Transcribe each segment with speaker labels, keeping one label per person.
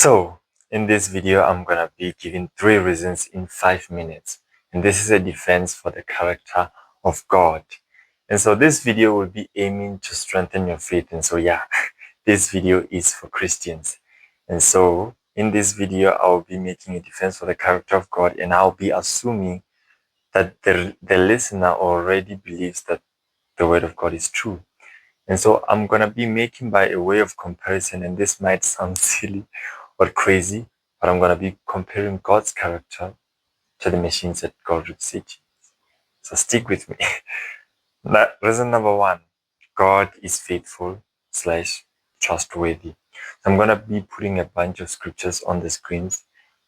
Speaker 1: So, in this video, I'm going to be giving 3 reasons in 5 minutes. And this is a defense for the character of God. And so this video will be aiming to strengthen your faith. And so, yeah, this video is for Christians. And so, in this video, I'll be making a defense for the character of God. And I'll be assuming that the listener already believes that the word of God is true. And so I'm going to be making by a way of comparison, and this might sound silly or crazy, but I'm going to be comparing God's character to the machines at Gold Reef City. So stick with me. Reason number 1, God is faithful / trustworthy. I'm going to be putting a bunch of scriptures on the screens.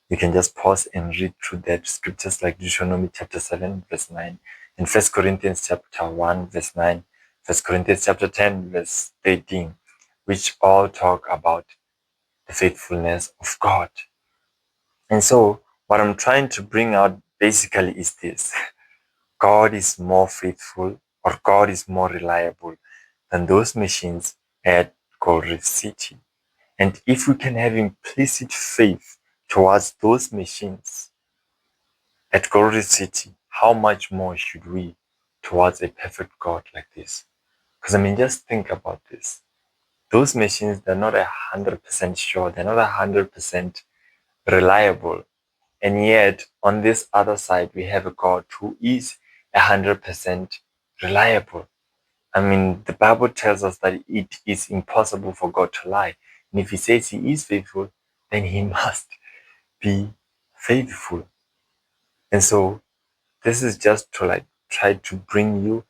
Speaker 1: You can just pause and read through that scriptures like Deuteronomy chapter 7, verse 9, and 1 Corinthians chapter 1, verse 9, 1 Corinthians chapter 10, verse 13, which all talk about the faithfulness of God. And so what I'm trying to bring out basically is this. God is more faithful, or God is more reliable than those machines at Gold Reef City. And if we can have implicit faith towards those machines at Gold Reef City, how much more should we towards a perfect God like this? Because just think about this. Those machines, they're not 100% sure, they're not 100% reliable. And yet, on this other side, we have a God who is 100% reliable. The Bible tells us that it is impossible for God to lie. And if he says he is faithful, then he must be faithful. And so this is just to try to bring you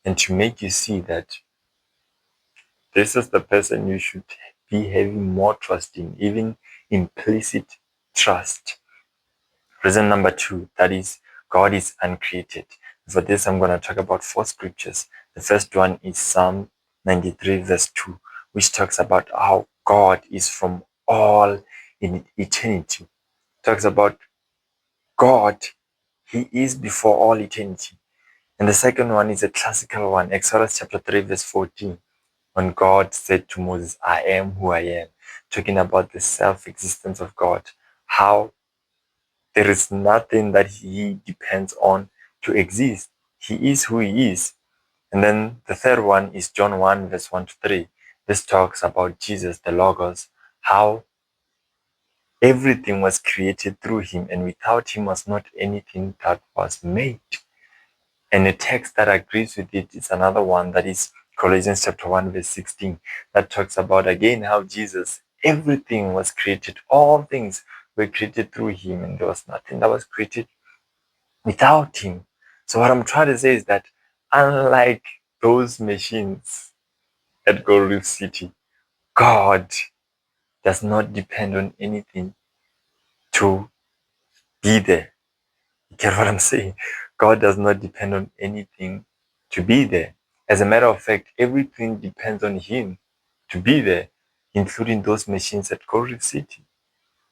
Speaker 1: and to make you see that this is the person you should be having more trust in, even implicit trust. Reason number 2, that is, God is uncreated. For this, I'm going to talk about 4 scriptures. The first one is Psalm 93, verse 2, which talks about how God is from all in eternity. It talks about God, he is before all eternity. And the second one is a classical one, Exodus chapter 3, verse 14, when God said to Moses, I am who I am, talking about the self-existence of God, how there is nothing that he depends on to exist. He is who he is. And then the third one is John 1, verse 1 to 3. This talks about Jesus, the Logos, how everything was created through him, and without him was not anything that was made. And a text that agrees with it is another one, that is Colossians chapter 1, verse 16, that talks about again how Jesus, everything was created, all things were created through him, and there was nothing that was created without him. So what I'm trying to say is that unlike those machines at Gold Reef City, God does not depend on anything to be there. You get what I'm saying? God does not depend on anything to be there. As a matter of fact, everything depends on him to be there, including those machines at Gold Reef City.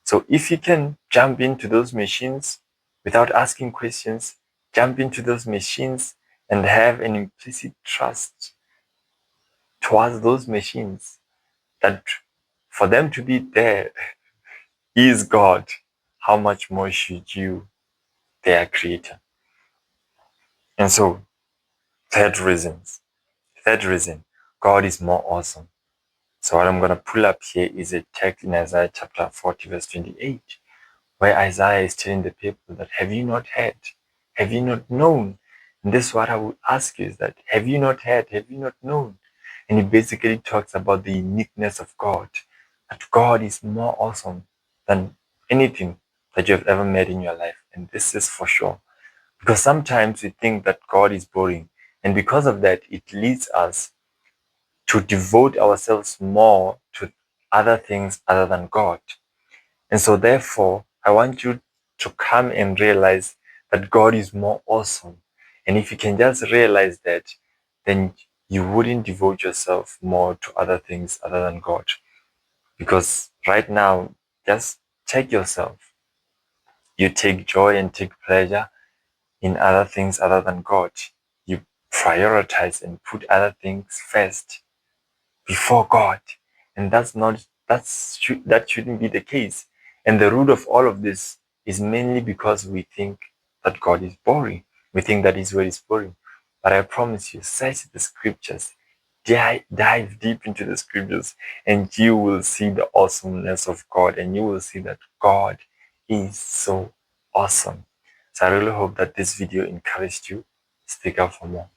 Speaker 1: So if you can jump into those machines without asking questions, jump into those machines and have an implicit trust towards those machines, that for them to be there is God, how much more should you, their creator? And so, third reason, God is more awesome. So what I'm going to pull up here is a text in Isaiah chapter 40, verse 28, where Isaiah is telling the people that, have you not heard? Have you not known? And this is what I would ask you, is that, have you not heard? Have you not known? And he basically talks about the uniqueness of God, that God is more awesome than anything that you have ever met in your life. And this is for sure. Because sometimes we think that God is boring. And because of that, it leads us to devote ourselves more to other things other than God. And so therefore, I want you to come and realize that God is more awesome. And if you can just realize that, then you wouldn't devote yourself more to other things other than God. Because right now, just check yourself. You take joy and take pleasure in other things other than God. You prioritize and put other things first before God. And that's not that shouldn't be the case. And the root of all of this is mainly because we think that God is boring. We think that His word is boring. But I promise you, search the scriptures, dive deep into the scriptures, and you will see the awesomeness of God, and you will see that God is so awesome. So I really hope that this video encouraged you. Stick out for more.